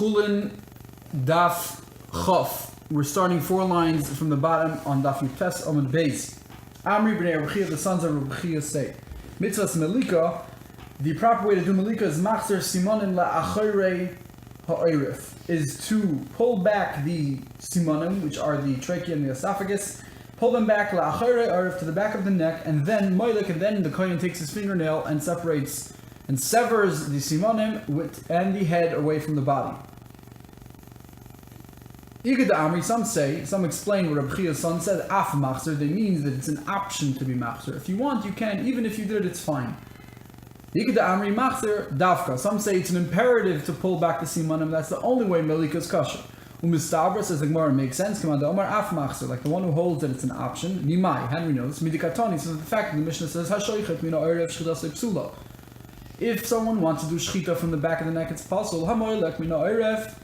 Chulin Daf Chof. We're starting 4 lines from the bottom on Daf Yomi Page. Amri b'nei Rabbi Eliyahu, the sons of Rabbi Eliyahu say, Mitzvahs Melika, the proper way to do Melika is machzer simonim la'acharei ha'oref, is to pull back the simonim, which are the trachea and the esophagus, pull them back la'acharei ha'oref to the back of the neck, and then moilik, and then the kohen takes his fingernail and separates and severs the simonim and the head away from the body. Some explain what Rabbi Eliyahu's son said, af machzer, they means that it's an option to be machzer. If you want, you can. Even if you did it, it's fine. Amri machzer davka. Some say it's an imperative to pull back the simanim. That's the only way melika is kosher. Umistabra says the Gemara makes sense. Command Omar af machzer, like the one who holds that it's an option. Mimai, how do we know this? Midikatoni says the fact that the Mishnah says hashoichet mina orev shchidasei psula. If someone wants to do shchita from the back of the neck, it's possible. Hamoilek mina orev,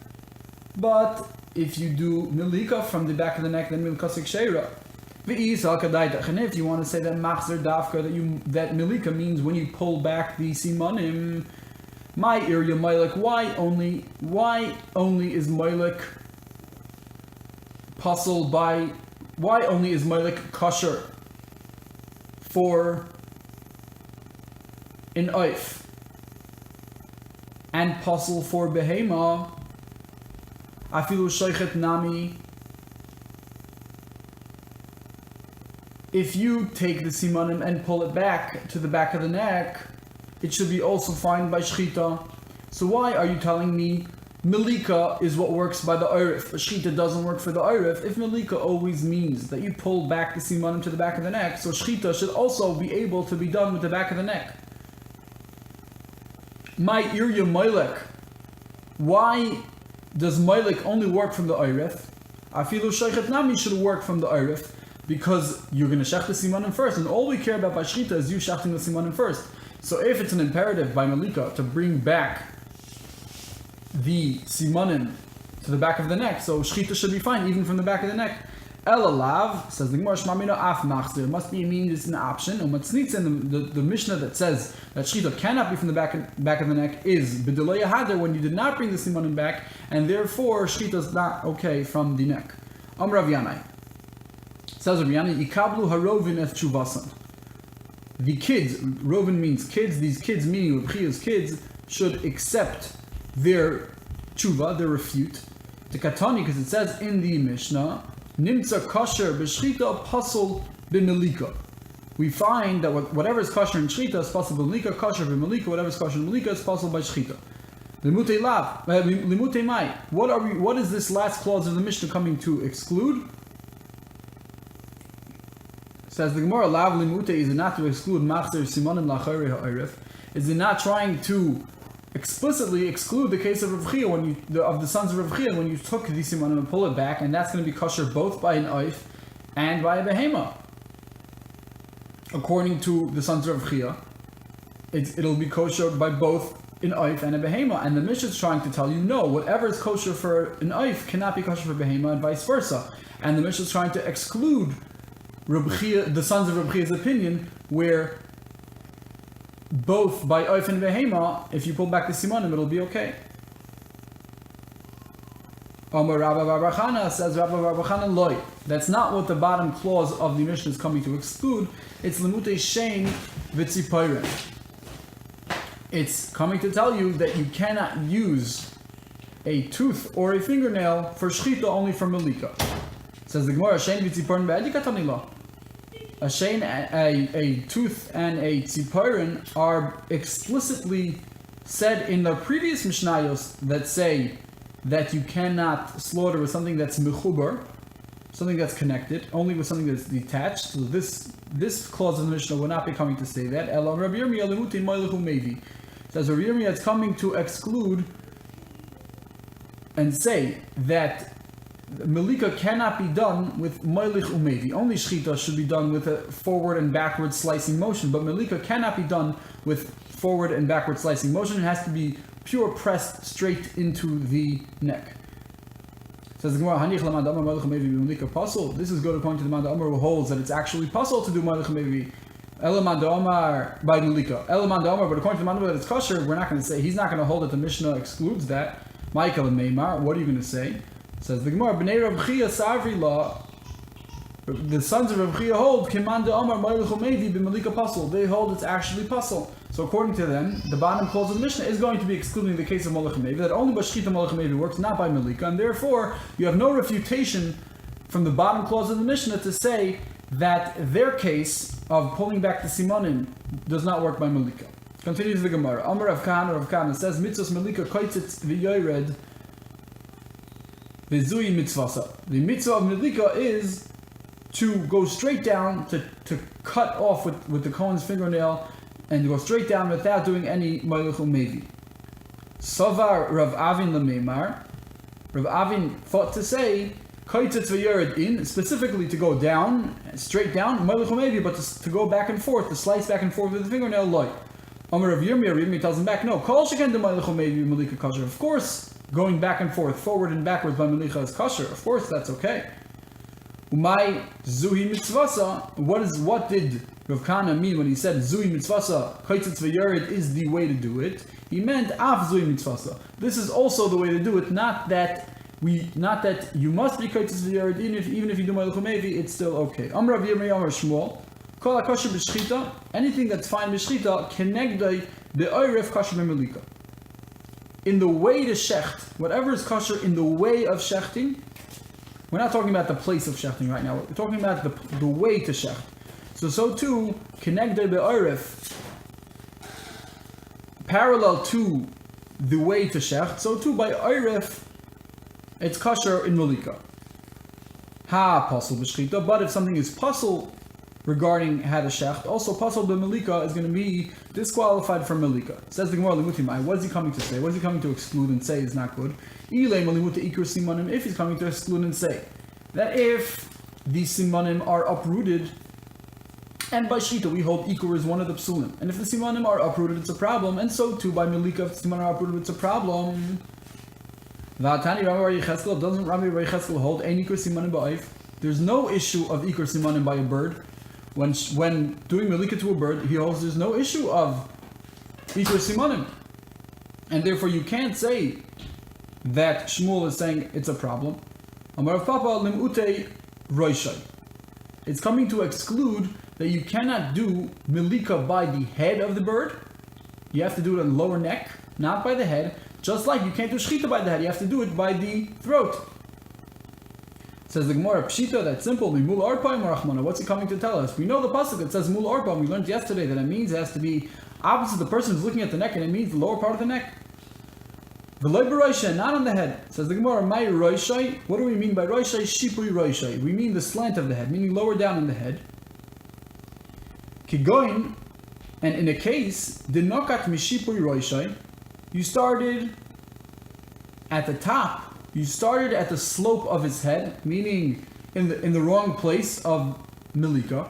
but if you do milika from the back of the neck, then milkasik sheira. And if you want to say that machzer dafka, that milika means when you pull back the simanim, my area moilek. Why only is moilek puzzled by? Why only is moilek kosher for an oif and puzzle for behema? Afilu shoichet nami. If you take the simanim and pull it back to the back of the neck, it should be also fine by shchita. So why are you telling me milika is what works by the orif, but shchita doesn't work for the orif? If milika always means that you pull back the simanim to the back of the neck, so shchita should also be able to be done with the back of the neck. My irya moilek. Why does moilek only work from the orif? Afilu shoichet nami should work from the orif, because you're going to shech the simanim first, and all we care about by shchita is you shechting the simanim first. So if it's an imperative by malika to bring back the simanim to the back of the neck, so shchita should be fine even from the back of the neck. Elalav says the Gemara shmamina af machzer, must be mean it's an option. And what's neat in the Mishnah that says that shchita cannot be from the back of the neck is b'delay hader, when you did not bring the simanim back, and therefore shchita is not okay from the neck. Rav Yanai says Rav Yanai, ikablu harovin et chuvasan. The kids, rovin means kids. These kids, meaning Rabbi Eliyahu's kids, should accept their tshuva, their refute. The katani, because it says in the Mishnah, Nimsar kosher b'shchita pasul b'melika. We find that whatever is kosher in shchita is possible b'melika, kosher b'melika, whatever is kosher in melika is possible by shchita. Limutei lav, limutei mai. What is this last clause of the Mishnah coming to exclude? Says the Gemara, lav limutei is not to exclude machzer simonim la'acharei ha'oref. Is it not trying to explicitly exclude the case of Rav Eliyahu of the sons of Rav Eliyahu when you took the simanim and pull it back, and that's going to be kosher both by an oif and by a behema. According to the sons of Rav Eliyahu, it'll be kosher by both an oif and a behema. And the Mishnah is trying to tell you, no, whatever is kosher for an oif cannot be kosher for behema, and vice versa. And the Mishnah is trying to exclude Rav Eliyahu, the sons of Rav Eliyahu's opinion, where both by oif and behema, if you pull back the simanim, it'll be okay. Amar Rabbi Bar Chana says Rabbi Bar Chana loy. That's not what the bottom clause of the Mishnah is coming to exclude. It's limutei shein v'tziporen. It's coming to tell you that you cannot use a tooth or a fingernail for shchita, only for melika. Says the Gemara, shein v'tziporen be'edikatani lo. A shein, a tooth and a tziporen are explicitly said in the previous Mishnayos that say that you cannot slaughter with something that's mechubar, something that's connected, only with something that's detached. So this clause of the Mishnah will not be coming to say that. Elo Rabbi Yirmiyah lemutin moilechu mevi. Says Rabbi Yirmiyah is coming to exclude and say that melika cannot be done with moilich umevi. Only shchita should be done with a forward and backward slicing motion, but melika cannot be done with forward and backward slicing motion. It has to be pure pressed straight into the neck. Says the Gemara, Hanich lamad amar moilich umevi melika pasul. This is good according to the Manda Amar, who holds that it's actually possible to do moilich umevi Elamad Omar by melika. Elamad Omar, but according to the Manda that it's kosher, we're not going to say, he's not going to hold that the Mishnah excludes that. Michael and Meimar, what are you going to say? Says the Gemara, B'nei Rav Chia Savri La, the sons of Rav Chia hold, Kimanda Omar Moilech Umevi B'Malika Pasul. They hold it's actually Pasul. So according to them, the bottom clause of the Mishnah is going to be excluding the case of Molech Umevi, that only by Shchita Molech Umevi works, not by Malika, and therefore you have no refutation from the bottom clause of the Mishnah to say that their case of pulling back the Simonim does not work by Malika. Continues the Gemara. Amar Rav Kahana says, Mitzvos Malika koitzitz v'yoyred v'zui mitzvasa. The mitzvah of Malika is to go straight down, to cut off with the Kohen's fingernail, and to go straight down without doing any Molech Umevi. Savar Rav Avin Lameimar. Rav Avin thought to say, koitzitz v'yored in, specifically to go down, straight down, Molech Umevi, but to go back and forth, to slice back and forth with the fingernail, loy. Amar Rav Yirmiyah tells him back, no, kol sheken de Molech Umevi Malika kosher. Of course, going back and forth, forward and backwards by Malika is kosher. Of course, that's okay. Umay zuhi mitzvasa. What did Rav Kahana mean when he said zuhi mitzvasa, koitzitz v'yored is the way to do it? He meant af zuhi mitzvasa. This is also the way to do it. Not that you must be koitzitz v'yored, even if you do Molech Umevi, it's still okay. Amar Rav Yirmiyah Amar Shmuel. Kol kosher b'shchita, anything that's fine b'shchita, kenegdai be'oiref kosher b'malika. In the way to shecht, whatever is kosher in the way of shechting, we're not talking about the place of shechting right now. We're talking about the way to shecht. So too, kenegdai be'oiref, parallel to the way to shecht, so too by oiref, it's kosher in malika. Ha pasul b'shchita, but if something is pasul regarding how to shecht, also pasul b'malika is going to be disqualified from malika. Says the Gemara, Limutimai, what is he coming to say? What is he coming to exclude and say is not good? If he's coming to exclude and say that if these simanim are uprooted, and by shita we hold ikur is one of the psulim, and if the simanim are uprooted it's a problem, and so too by malika if the simanim are uprooted it's a problem. Doesn't Rabbi Yecheskel hold ein ikur simanim ba'if? There's no issue of ikur simanim by a bird. When doing malika to a bird, he holds there's no issue of ikur simanim, and therefore you can't say that Shmuel is saying it's a problem. Amar Papa limute roishai. It's coming to exclude that you cannot do malika by the head of the bird. You have to do it on the lower neck, not by the head. Just like you can't do shchita by the head, you have to do it by the throat. Says the Gemara, Pshita, that's simple. Mul arpaim rachmana. What's he coming to tell us? We know the pasuk. It says mul arpaim. We learned yesterday that it means it has to be opposite the person who's looking at the neck, and it means the lower part of the neck. V'loy b'roishai, not on the head. Says the Gemara, my roishai. What do we mean by roishai? Shipui roishai. We mean the slant of the head, meaning lower down in the head. Kigoin, and in a case, dinokat mishipui roishai. You started at the top. You started at the slope of his head, meaning in the wrong place of milika.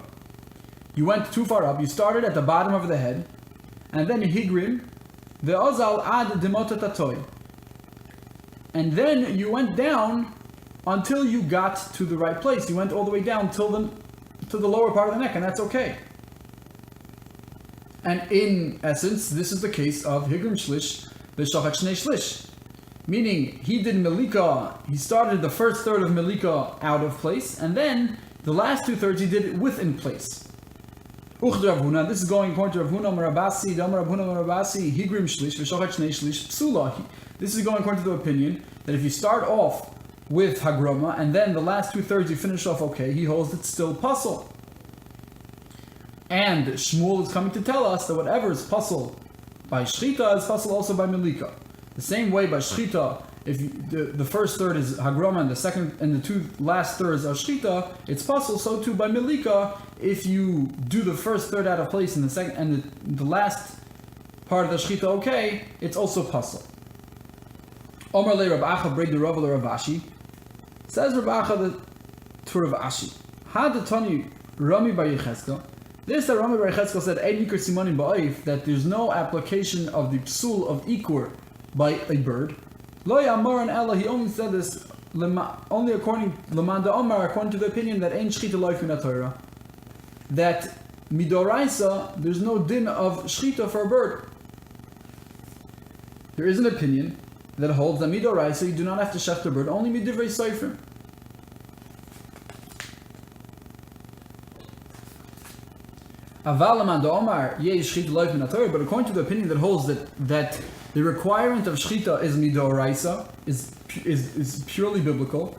You went too far up. You started at the bottom of the head, and then higrim the ozal ad demotatoy, and then you went down until you got to the right place. You went all the way down to the lower part of the neck, and that's okay. And in essence, this is the case of higrim shlish v'shachat shnei shlish. Meaning, he did Melika, he started the first third of Melika out of place, and then the last 2/3 he did it within place. This is going according to Rav Huna Marabasi, Damar Rav Huna Marabasi, Higrim Shlish, V'shochat Shnei Shlish, Psula. This is going according to the opinion that if you start off with Hagroma, and then the last 2/3 you finish off okay, he holds it's still puzzle. And Shmuel is coming to tell us that whatever is puzzle by Shchita is puzzle also by Melika. The same way by Shchita, if the first third is Hagroma and the second and the two last thirds are Shchita, it's puzzle. So too by Melika, if you do the first third out of place and the second and the last part of the Shchita okay, it's also puzzle. Omar le Rav Acha break the Rav Ashi. Says Rav Acha to Rav Ashi, Hadatani Rami bar Yecheskel. This that Rami bar Yecheskel said Ein Ikur Simonim Ba'if, that there's no application of the psul of Ikur by a bird. Lo Yamar and Ella, he only said this only according Lamanda Omar, according to the opinion that Ein Shchita Loif in Torah, that Midoraisa there's no din of Shchita for a bird. There is an opinion that holds that midoraisa you do not have to shech the bird, only midivrei seifrim. But according to the opinion that holds that the requirement of shchita is midoraisa, is purely biblical.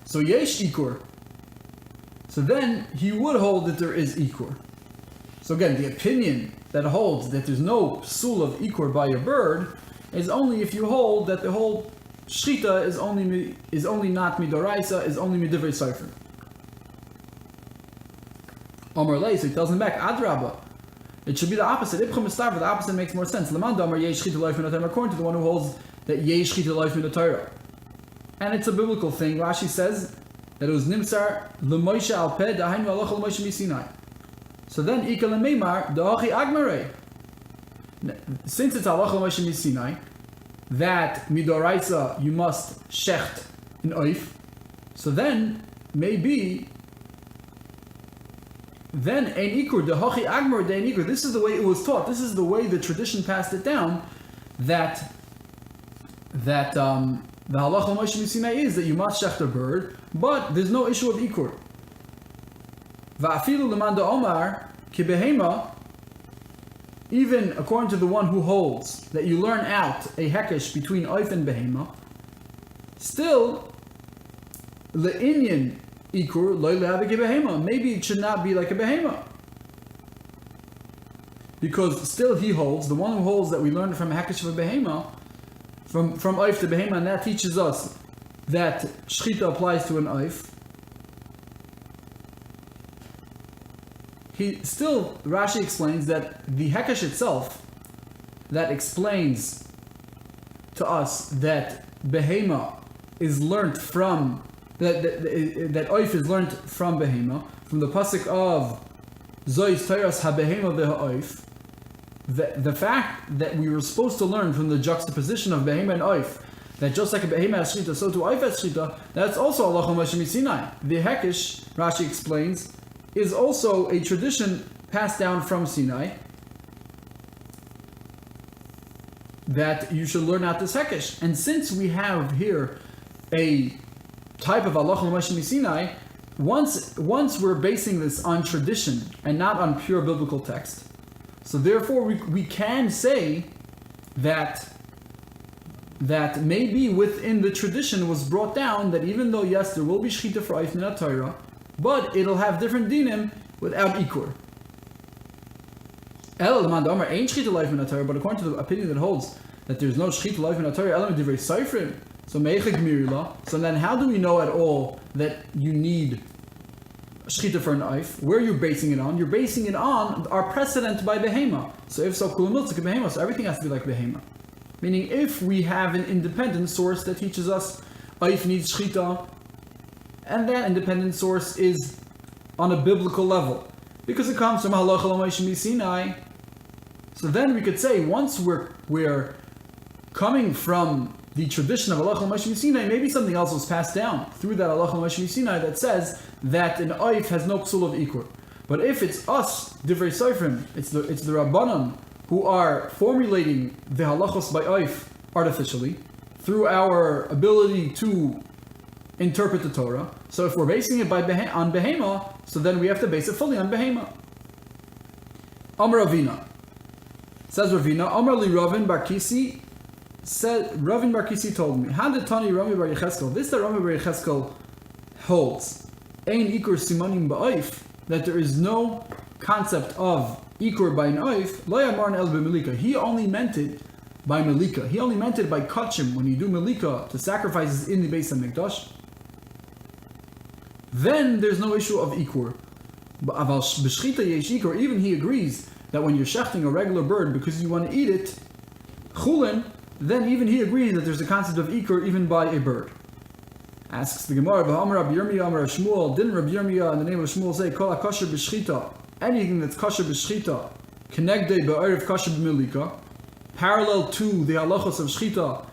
So yesh ikur. So then he would hold that there is ikur. So again, the opinion that holds that there's no psul of ikur by a bird is only if you hold that the whole shchita is only not midoraisa, is only midivrei seifrim. Amar lei, so he tells him back, Adrabah. It should be the opposite. Ibchum Mistarva, the opposite makes more sense. Leman Damar yesh shchita life in the Torah, according to the one who holds that yesh shchita life in the Torah. And it's a biblical thing. Rashi says that it was Nimsar l'Moshe al peh da'hainu halacha l'Moshe miSinai. So then Ika l'meimar da'achi agmarei. Since it's halacha l'Moshe miSinai, that midoraisa you must shecht in oif. So then maybe then ein ikur da'achi agmar de'ein ikur. This is the way it was taught. This is the way the tradition passed it down. That the halacha l'Moshe miSinai is that you must shecht a bird, but there's no issue of ikur. Va'afilu leman da'omar ki behema, even according to the one who holds that you learn out a hekesh between oif and behema, still le'inyan ikur lo le'ave ki behema. Maybe it should not be like a behema, because still he holds, the one who holds that we learned from a hekesh of a behema, from oif to behema, and that teaches us that shchita applies to an oif. He still, Rashi explains that the hekesh itself that explains to us that behema is learnt from that oif is learnt from behema, from the pasuk of Zois Teiras HaBehema VeHa'oif. The fact that we were supposed to learn from the juxtaposition of behema and oif, that just like a behema has shchita, so to oif has shchita, that's also halacha l'Moshe miSinai. The hekesh, Rashi explains, is also a tradition passed down from Sinai, that you should learn out this hekesh. And since we have here a type of halacha l'Moshe miSinai, once we're basing this on tradition and not on pure biblical text, so therefore we can say that maybe within the tradition was brought down that even though yes there will be shchita for oif min Torah, but it'll have different dinim without ikur. But according to the opinion that holds that there's no shchita life in Torah, so then how do we know at all that you need shchita for an oif? Where are you basing it on? You're basing it on our precedent by behema. So if so, behema, so everything has to be like behema. Meaning if we have an independent source that teaches us oif needs shchita, and that independent source is on a biblical level, because it comes from halacha l'Moshe miSinai, so then we could say once we're coming from the tradition of halacha l'Moshe miSinai, maybe something else was passed down through that halacha l'Moshe miSinai that says that an oif has no psul of ikur. But if it's us, divrei seifrim, it's the rabbanon who are formulating the halachos by oif artificially through our ability to interpret the Torah. So if we're basing it on behema, so then we have to base it fully on behema. Amar Ravina. Says Ravina, Amar li Ravin bar Kisi, said Ravin bar Kisi told me, how did Tani Rami bar Yecheskel? This that Rami bar Yecheskel holds, ein ikur simanim ba'oif, that there is no concept of ikur by an oif, lo yamar el b'melika. He only meant it by melika. He only meant it by kachim, when you do melika to sacrifices in the Beis HaMikdash. Then there's no issue of ikur. But aval b'shchita yesh ikur, even he agrees that when you're shechting a regular bird because you want to eat it, chulin, then even he agrees that there's a concept of ikur even by a bird. Asks the Gemara, V'hamar Rabbi Yirmiyah Amar Shmuel, didn't Rabbi Yirmiyah in the name of Shmuel say, Kol ha-kosher b'shchita, anything that's kosher b'shchita, kenegdei ba'erev kosher b'milika, parallel to the halachos of shchita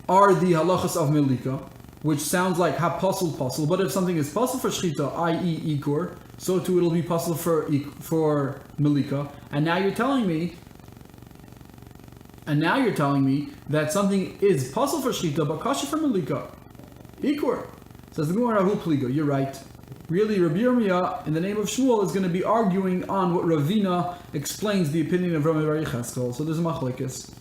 are the halachos of milika, which sounds like ha-pasul, but if something is pasul for shchita, i.e. ikur, so too it'll be pasul for milika. And now you're telling me And now you're telling me that something is puzzle for shchita, but kasha for malika. Equal. Says the Gemara, you're right. Really, Rabbi Yirmiyah, in the name of Shmuel, is going to be arguing on what Ravina explains the opinion of Rabbi Bar Yecheskel. So there's a machlekes.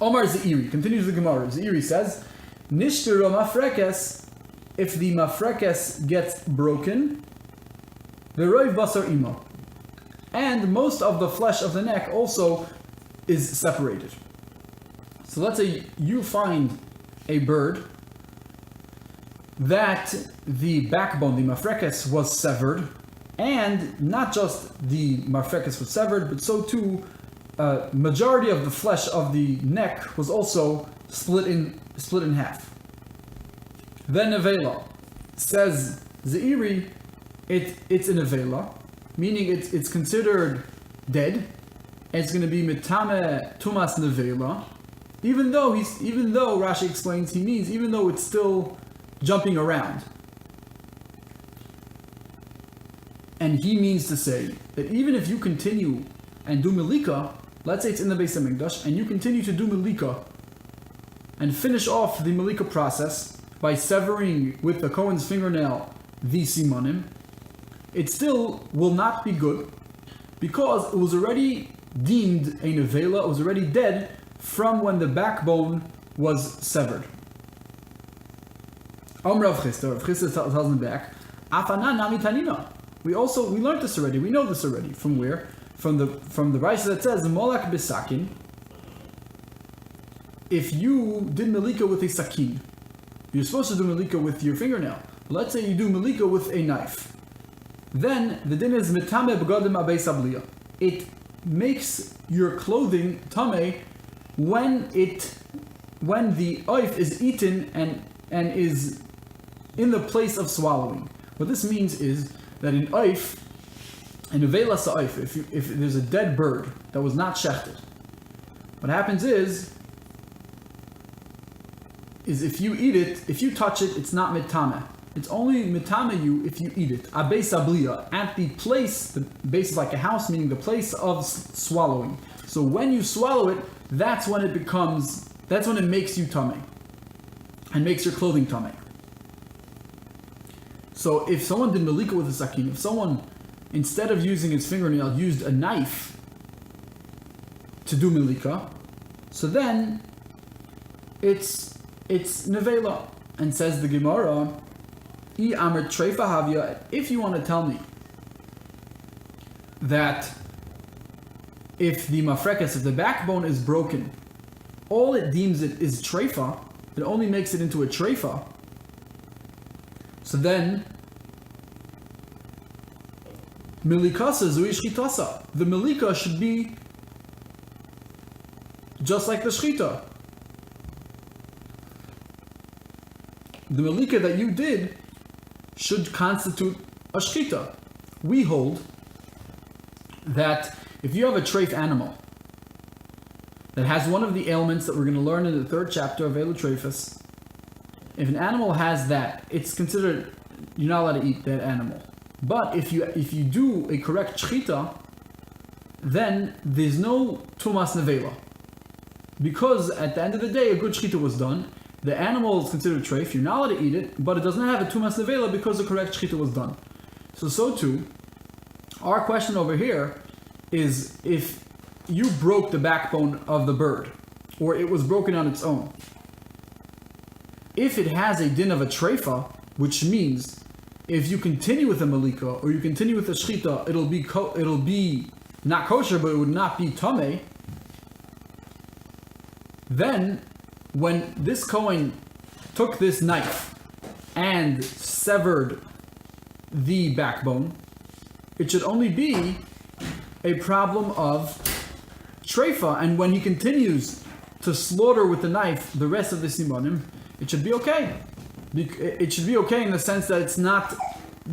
Omar Zeiri continues the Gemara. Zeiri says, Nishtiru mafrekes, if the mafrekes gets broken, v'roiv basar ima, and most of the flesh of the neck also is separated. So let's say you find a bird that the backbone, the mafrekes, was severed, and not just the mafrekes was severed, but so too majority of the flesh of the neck was also split in half. Then nevela, says Zeiri, it's an nevela, meaning it's considered dead. It's going to be mitame tumas nevela, even though Rashi explains he means even though it's still jumping around. And he means to say that even if you continue and do milika, let's say it's in the Beis HaMikdash, and you continue to do milika and finish off the milika process by severing with the Kohen's fingernail the simanim, it still will not be good because it was already deemed a nevela, it was already dead from when the backbone was severed. Rav Chisda tells him back, Afana nami tanina. We learned this already. We know this already. From where? From the Raisa that says molak bisakin. If you did melika with a sakin, you're supposed to do melika with your fingernail. Let's say you do melika with a knife. Then the din is mitame b'gadim abei sabliya. It makes your clothing tame when the oif is eaten and is in the place of swallowing. What this means is that in oif, in nevela sa'oif, if there's a dead bird that was not shechted, what happens is if you eat it, if you touch it, it's not mitame. It's only mitame you if you eat it. Abei sabliya, at the place, the base is like a house, meaning the place of swallowing. So when you swallow it, that's when it makes you tame and makes your clothing tame. So if someone did melika with a sakin, if someone, instead of using his fingernail, used a knife to do melika, so then it's nevela. And says the Gemara, if you want to tell me that if the mafrekes, if the backbone is broken, all it deems it is treifa, it only makes it into a treifa, so then milikasa zui shchitasa. The milika should be just like the shchita. The milika that you did should constitute a shchita. We hold that if you have a treif animal that has one of the ailments that we're going to learn in the third chapter of Elu Treifus, if an animal has that, it's considered you're not allowed to eat that animal. But if you do a correct shchita, then there's no tumas nevela, because at the end of the day a good shchita was done. The animal is considered treif, you're not allowed to eat it, but it does not have a tumas nevela because the correct shchita was done. So too, our question over here is if you broke the backbone of the bird, or it was broken on its own. If it has a din of a treifa, which means if you continue with a malika or you continue with a shchita, it'll be not kosher, but it would not be tameh. Then, when this Kohen took this knife and severed the backbone, it should only be a problem of treifa, and when he continues to slaughter with the knife the rest of the simanim, it should be okay. It should be okay in the sense that it's not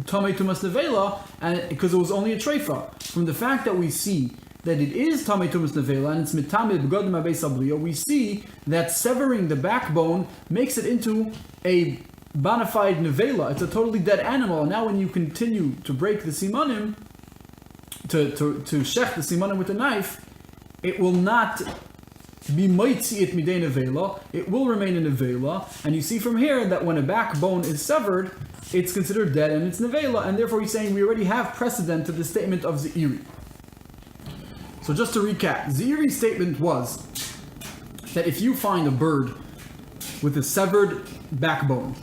tamei tumas nevela, and because it was only a treifa. From the fact that we see that it is tamei tumas nevela and it's mitame b'godim abei sabliya, we see that severing the backbone makes it into a bona fide nevela. It's a totally dead animal. And now when you continue to break the simanim, to shech the simanim with a knife, it will not be moitzi it midei nevela, it will remain a nevela. And you see from here that when a backbone is severed, it's considered dead and it's nevela, and therefore he's saying we already have precedent to the statement of Zeiri. So just to recap, Zeiri's statement was that if you find a bird with a severed backbone,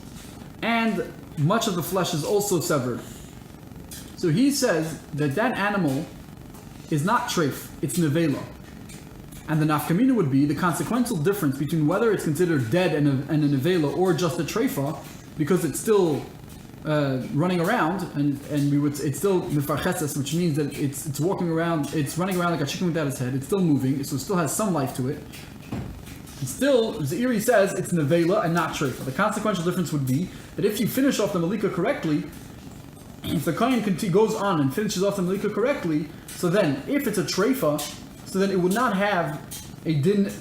and much of the flesh is also severed, so he says that that animal is not treif, it's nevela. And the nafkamina would be the consequential difference between whether it's considered dead and a nevela or just a treifa, because it's still running around, and it's still mefarcheses, which means that it's walking around, it's running around like a chicken without its head, it's still moving, so it still has some life to it. And still, Zeiri says it's nevela and not treifa. The consequential difference would be that if you finish off the malika correctly, if the kohen goes on and finishes off the malika correctly, so then if it's a treifa, so then it would not have a din.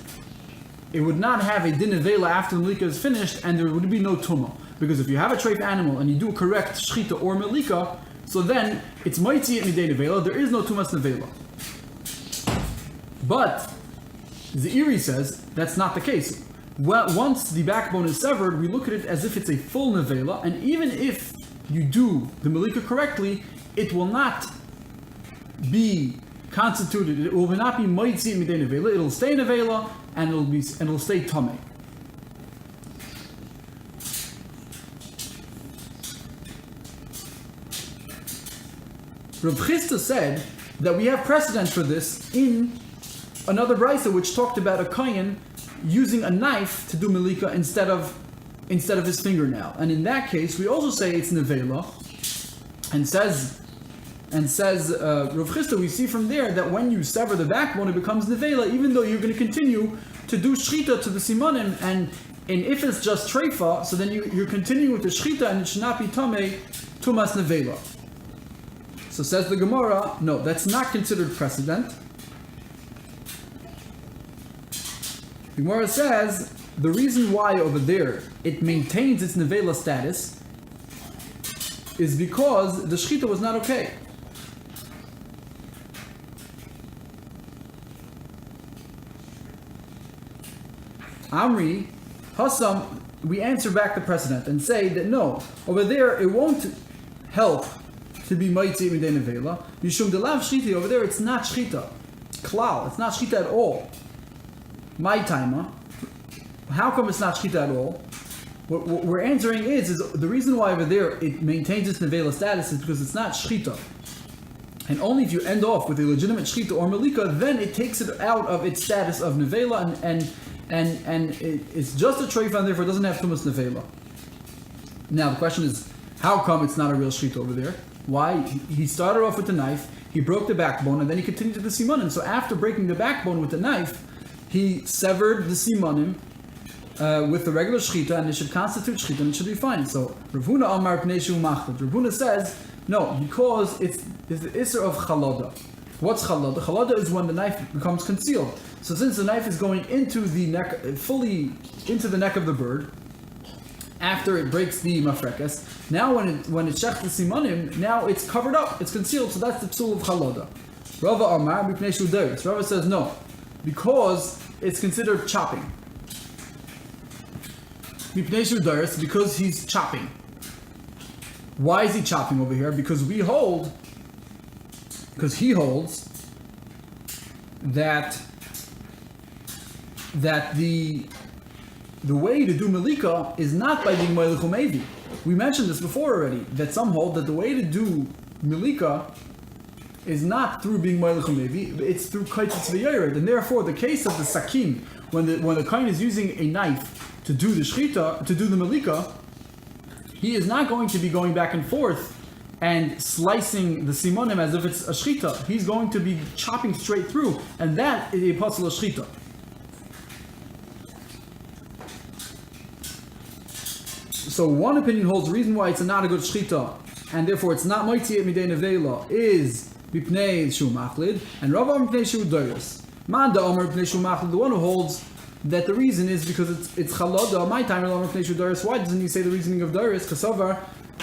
It would not have a din nevela after the malika is finished, and there would be no tumah. Because if you have a treif animal and you do a correct shchita or malika, so then it's moitzi it midei nevela. There is no tumas nevela. But Zeiri says that's not the case. Well, once the backbone is severed, we look at it as if it's a full nevela, and even if you do the malika correctly, it will not be constituted. It will not be moitzi midei nevela. It'll stay nevela and it'll stay tamei. Rav Chisda said that we have precedent for this in another brisa which talked about a kohen using a knife to do malika instead of his fingernail, and in that case we also say it's nevela, and says Rav Chisda, we see from there that when you sever the backbone it becomes nevela, even though you're going to continue to do shchita to the simanim, and if it's just treifa, so then you're continuing with the shchita and it should not be tamei tumas nevela. So says the Gemara, no, that's not considered precedent. The Gemara says the reason why over there it maintains its nevela status is because the shchita was not okay. Amri, Hassam, we answer back the precedent and say that no, over there it won't help to be moitzi midei nevela. Mishum delav shchita, over there it's not shchita. Klal, it's not shchita at all. My timer. How come it's not shchita at all? What we're answering is the reason why over there it maintains its nevela status is because it's not shchita. And only if you end off with a legitimate shchita or malika, then it takes it out of its status of nevela, and it's just a treifa, and therefore it doesn't have tumas nevela. Now the question is, how come it's not a real shchita over there? Why? He started off with the knife, he broke the backbone, and then he continued to the simanim. So after breaking the backbone with the knife, he severed the simanim with the regular shchita, and it should constitute shchita, and it should be fine. So Rav Huna Amar Pnei Shu Machlid. Rav Huna says, no, because it's the isser of chalada. What's chalada? Chalada is when the knife becomes concealed. So since the knife is going into the neck, fully into the neck of the bird, after it breaks the mafrekas, now when it shech the simanim, now it's covered up, it's concealed, so that's the psul of chalada. Rava Amar B'pnei Shu Deiros. Rava says no, because it's considered chopping. B'pnei Shu Deiros, because he's chopping. Why is he chopping over here? Because he holds that the way to do malika is not by being moilech umevi. We mentioned this before already, that some hold that the way to do malika is not through being moilech umevi, it's through kaitzitz v'yored, and therefore the case of the sakin, when the kohen is using a knife to do the shchita, to do the malika, he is not going to be going back and forth and slicing the simanim as if it's a shchita. He's going to be chopping straight through, and that is a apostle of shchita. So one opinion holds the reason why it's not a good shchita, and therefore it's not moitzi midei nevela, is b'pnei shu machlid, and Rava b'pnei shu doros. Man da Omer b'pnei shu machlid, the one who holds that the reason is because it's chalada. My time Rava b'pnei shu doros. Why doesn't he say the reasoning of doros? Kasovar,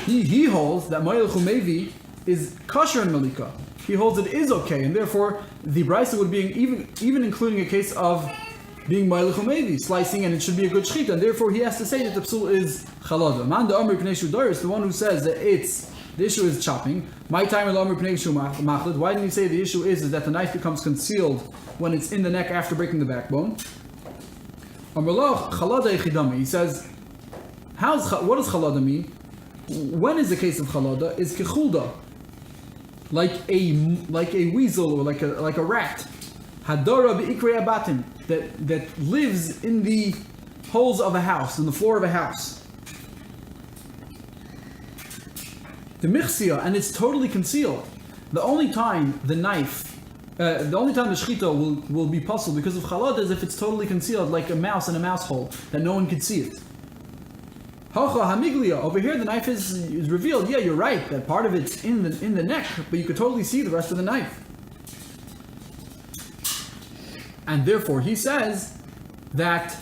he holds that moilech umevi is kosher in malika. He holds it is okay, and therefore the brisa would be even including a case of being Ma'ilech maybe slicing, and it should be a good shchita, and therefore he has to say that the psul is chalada. Man the Amr Pnei Shu Doris, the one who says that the issue is chopping. My time in Amr Pnei Shu Machlid. Why didn't he say the issue is that the knife becomes concealed when it's in the neck after breaking the backbone? Amrullah chalada echidami. He says, what does chalada mean? When is the case of chalada? Is kechulda, like a weasel or like a rat. Hadara be'ikrei abatim, that lives in the holes of a house, in the floor of a house. The michsia, and it's totally concealed. The only time the shechita will be puzzled because of chalad is if it's totally concealed, like a mouse in a mouse hole, that no one can see it. Hacha hamiglia, over here the knife is revealed. Yeah, you're right, that part of it's in the neck, but you could totally see the rest of the knife. And therefore he says that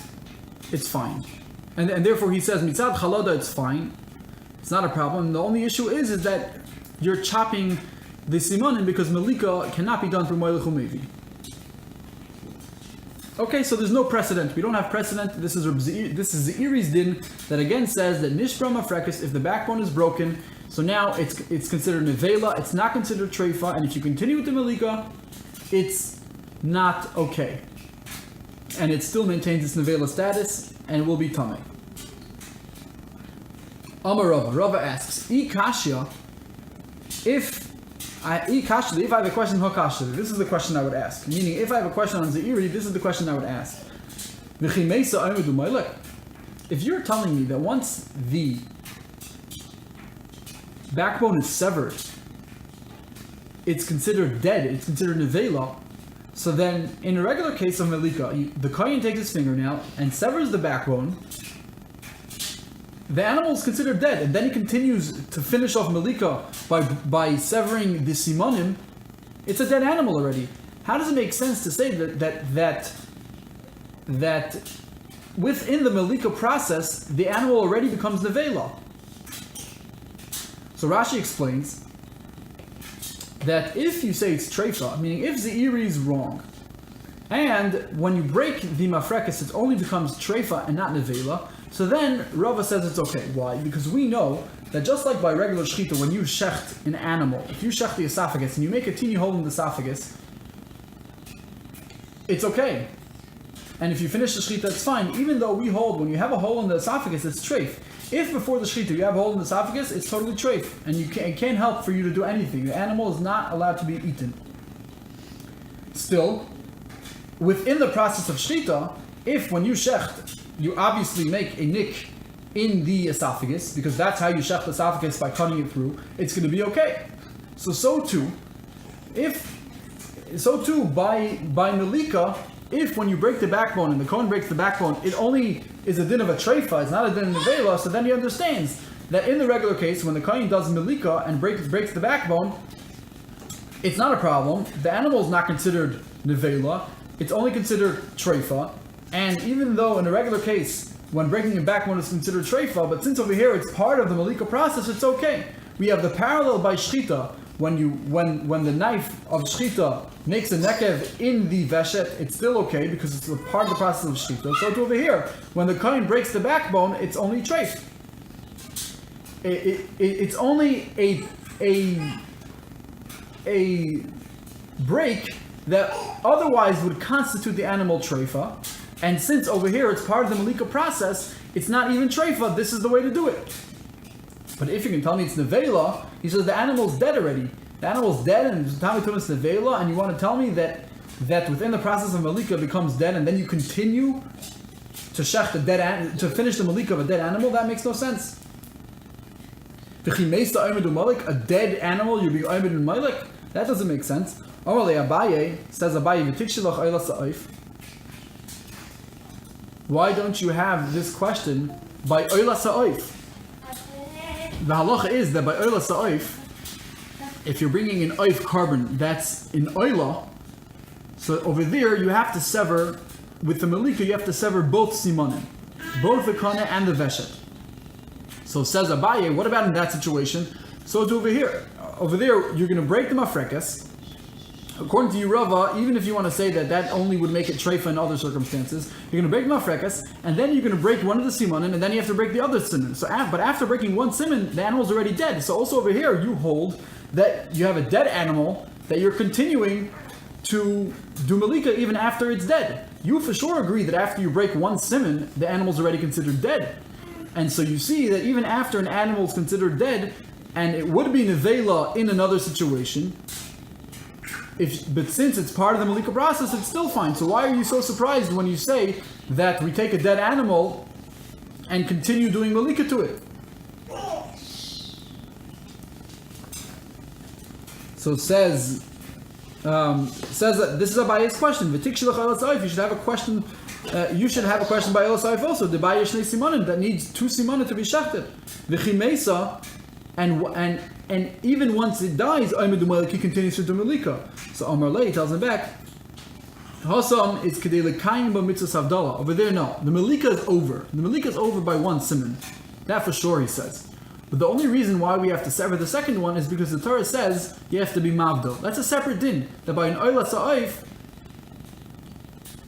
it's fine. And therefore he says, mitzad chalada, it's fine. It's not a problem. The only issue is that you're chopping the simanim because malika cannot be done through moilech umevi. Okay, so there's no precedent. We don't have precedent. This is Ze'iri's din that again says that nishbra mafrekis, if the backbone is broken, so now it's considered nevela, it's not considered treifa, and if you continue with the malika, it's not okay. And it still maintains its nevela status and will be tameh. Amar Rava asks, if I have a question, this is the question I would ask. Meaning, if I have a question on Ze'iri, this is the question I would ask. If you're telling me that once the backbone is severed, it's considered dead, it's considered nevela, so then in a regular case of malika, the kohen takes his fingernail and severs the backbone, the animal is considered dead, and then he continues to finish off malika by severing the simanim. It's a dead animal already. How does it make sense to say that within the malika process the animal already becomes nevela? So Rashi explains that if you say it's treifa, meaning if Ze'iri is wrong, and when you break the mafrekis it only becomes treifa and not nevela, so then Rava says it's okay. Why? Because we know that just like by regular shechita, when you shecht an animal, if you shecht the esophagus and you make a teeny hole in the esophagus, it's okay. And if you finish the shechita, it's fine. Even though we hold when you have a hole in the esophagus, it's treif. If before the shechita you have a hole in the esophagus, it's totally treif, and it can't help for you to do anything. The animal is not allowed to be eaten. Still, within the process of shechita, if when you shecht, you obviously make a nick in the esophagus, because that's how you shecht the esophagus, by cutting it through, it's going to be okay. So too by malika, if when you break the backbone and the kohen breaks the backbone, it only is a din of a treifa, it's not a din of nevela, so then he understands that in the regular case, when the kohen does malika and breaks the backbone, it's not a problem. The animal is not considered nevela, it's only considered treifa. And even though in a regular case, when breaking a backbone is considered treifa, but since over here it's part of the malika process, it's okay. We have the parallel by shchita. When the knife of shchita makes a nekev in the veshet, it's still okay because it's a part of the process of shchita. So to over here, when the kohen breaks the backbone, it's only treif. It's only a break that otherwise would constitute the animal treifa. And since over here it's part of the malika process, it's not even treifa, this is the way to do it. But if you can tell me it's nevela, he says the animal's dead already. The animal's dead and it's nevela, and you want to tell me that within the process of malika becomes dead, and then you continue to shech to finish the malika of a dead animal, that makes no sense. A dead animal, you're being oimed in malik? That doesn't make sense. Abaye says why don't you have this question by oila sa'oif? The halacha is that by oila sa'oif, if you're bringing an oif carbon that's in oila, so over there you have to sever, with the malika you have to sever both simanim, both the kana and the veshet. So says Abaye, what about in that situation? So to over here, over there you're going to break the mafrekas. according to you, Rava, even if you want to say that only would make it treifa in other circumstances, you're going to break mafrekas, and then you're going to break one of the simanim, and then you have to break the other siman. So, but after breaking one siman, the animal's already dead. So also over here, you hold that you have a dead animal that you're continuing to do malika even after it's dead. You for sure agree that after you break one siman, the animal's already considered dead. And so you see that even after an animal is considered dead, and it would be nevela in another situation, but since it's part of the malika process, it's still fine. So why are you so surprised when you say that we take a dead animal and continue doing malika to it? So it says that this is Abaye's question. You should have a question. You should have a question by Elosaif also. The Abaye shnei simanim that needs 2 simanim to be shechted. V'chimesa, and even once it dies, he continues to do malika. So Amar Lei tells him back, Hasam is kedei lekayim b'mitzvah havdalah. Over there, no. The malika is over. The malika is over by 1 siman. That for sure, he says. But the only reason why we have to sever the second one is because the Torah says you have to be mavdil. That's a separate din. That by an oila sa'if,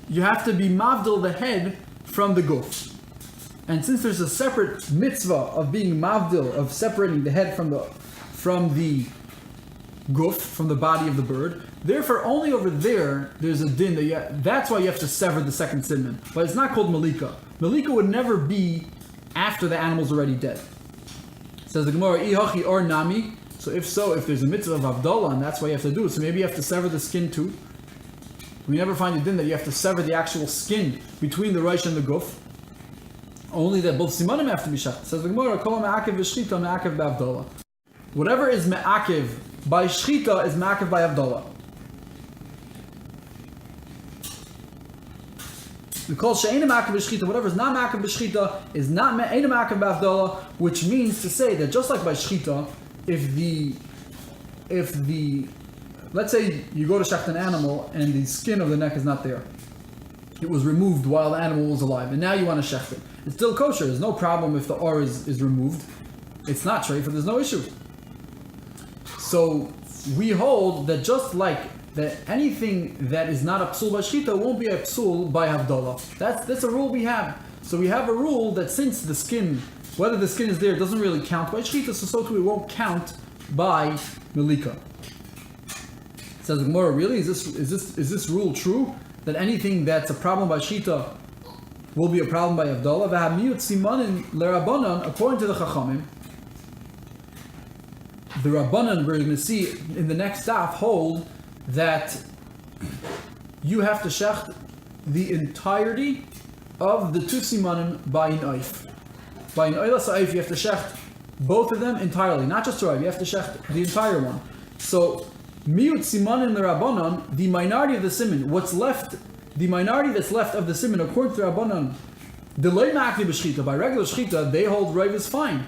you have to be mavdil the head from the guf. And since there's a separate mitzvah of being mavdil, of separating the head from the guf, from the body of the bird, therefore only over there's a din that's why you have to sever the second siman. But it's not called malika. Malika would never be after the animal's already dead. Says the Gemara, ihachi or nami. So if there's a mitzvah of Havdalah, and that's why you have to do it, so maybe you have to sever the skin too. We never find it in that you have to sever the actual skin between the reish and the guf. Only that both simanim have to be shach. Says the Gemara, kol me'akev v'shchita me'akev b'Havdalah. Whatever is me'akev by shchita is me'akev by Havdalah. We call she'ena ma'akev b'shchita, whatever is not ma'akev b'shchita is not she'ena ma'akev b'Havdalah, which means to say that just like by shchita, if the let's say you go to shecht an animal and the skin of the neck is not there. It was removed while the animal was alive, and now you want to shecht it. It's still kosher. There's no problem if the or is removed. It's not treifa, there's no issue. So we hold that just like that anything that is not a psul by shchita won't be a psul by havdalah. That's a rule we have. So we have a rule that since the skin, whether the skin is there, doesn't really count by shchita, so too it won't count by malika. Says the Gemara, really? Is this rule true? That anything that's a problem by shchita will be a problem by havdalah? V'hamiyut simanin l'Rabbanan, according to the Chachamim, the Rabbanan, we're going to see in the next daf, hold that you have to shecht the entirety of the 2 simanim by an oif. By an oila sa'if, you have to shecht both of them entirely, not just oif, you have to shecht the entire one. So, miyut simanin l'Rabbanan, the minority of the siman, what's left, the minority that's left of the siman, according to the Rabbanan, the loy ma'akli b'shchita, by regular shchita, they hold raiv is fine.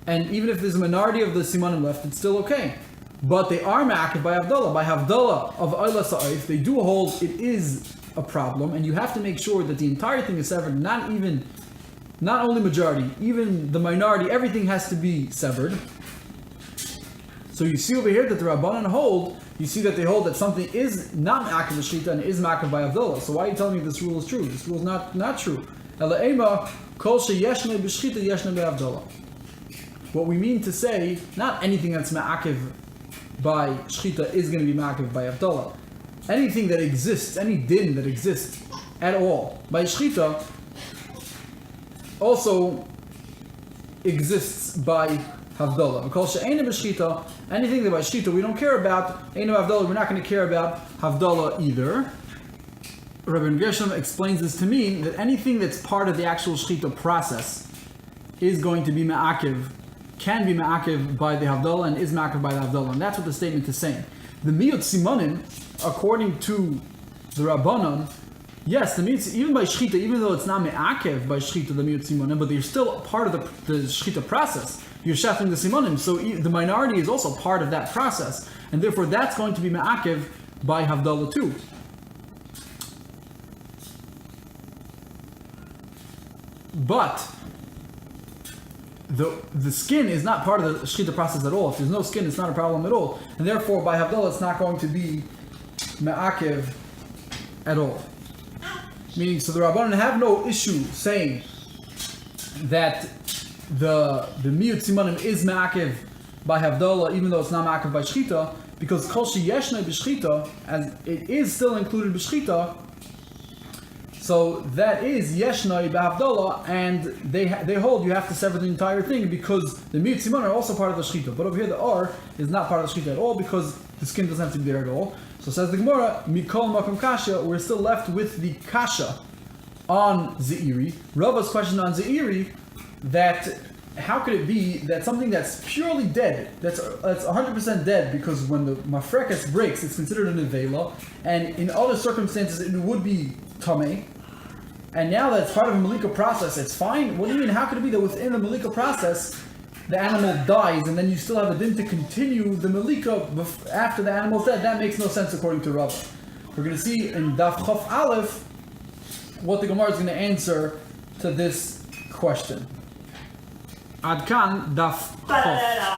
And even if there's a minority of the simanim left, it's still okay. But they are ma'akev by havdalah. By havdalah of oila sa'if, they do hold it is a problem, and you have to make sure that the entire thing is severed, not only majority, even the minority, everything has to be severed. So you see over here that the Rabbanan hold, you see that they hold that something is not ma'akev b'shchita and is ma'akev by havdalah. So why are you telling me this rule is true? This rule is not true. Ela ema kol sheyeshne b'shchita yeshne be'havdalah. What we mean to say, not anything that's ma'akev by shchita is going to be ma'akev by havdalah. Anything that exists, any din that exists at all by shchita also exists by havdalah. Because she'ena b'shchita, anything that by shchita we don't care about, eina havdalah, we're not going to care about havdalah either. Rabbi Gershom explains this to mean that anything that's part of the actual shchita process is going to be ma'akev, can be ma'akev by the havdalah and is ma'akev by the havdalah, and that's what the statement is saying. The miyut simanim, according to the Rabbanan, yes, the miyut, even by shchita, even though it's not ma'akev by shchita, the miyut simanim, but they're still part of the shchita process. You're shechting the simanim, so the minority is also part of that process, and therefore that's going to be ma'akev by havdalah too. But the skin is not part of the shechita process at all. If there's no skin, it's not a problem at all, and therefore by havdalah it's not going to be me'akev at all. Meaning, so the Rabbanan have no issue saying that the miyut simanim is me'akev by havdalah, even though it's not me'akev by shechita, because kol sheyeshnei b'shechita, as it is still included b'shechita. So that is yeshnai b'havdalah, and they hold you have to sever the entire thing because the miyut siman are also part of the shechita. But over here the ar is not part of the shechita at all because the skin doesn't have to be there at all. So says the Gemara, mikol makom kasha, we're still left with the kasha on zeiri. Rava's question on zeiri, that how could it be that something that's purely dead, that's 100% dead, because when the mafrekas breaks, it's considered a nevela, and in other circumstances it would be tameh. And now that it's part of a malika process, it's fine? What do you mean? How could it be that within the malika process, the animal dies and then you still have a din to continue the malika after the animal's dead? That makes no sense according to Rav. We're going to see in Daf Chaf Aleph what the Gemara is going to answer to this question. Ad kan Daf Chaf.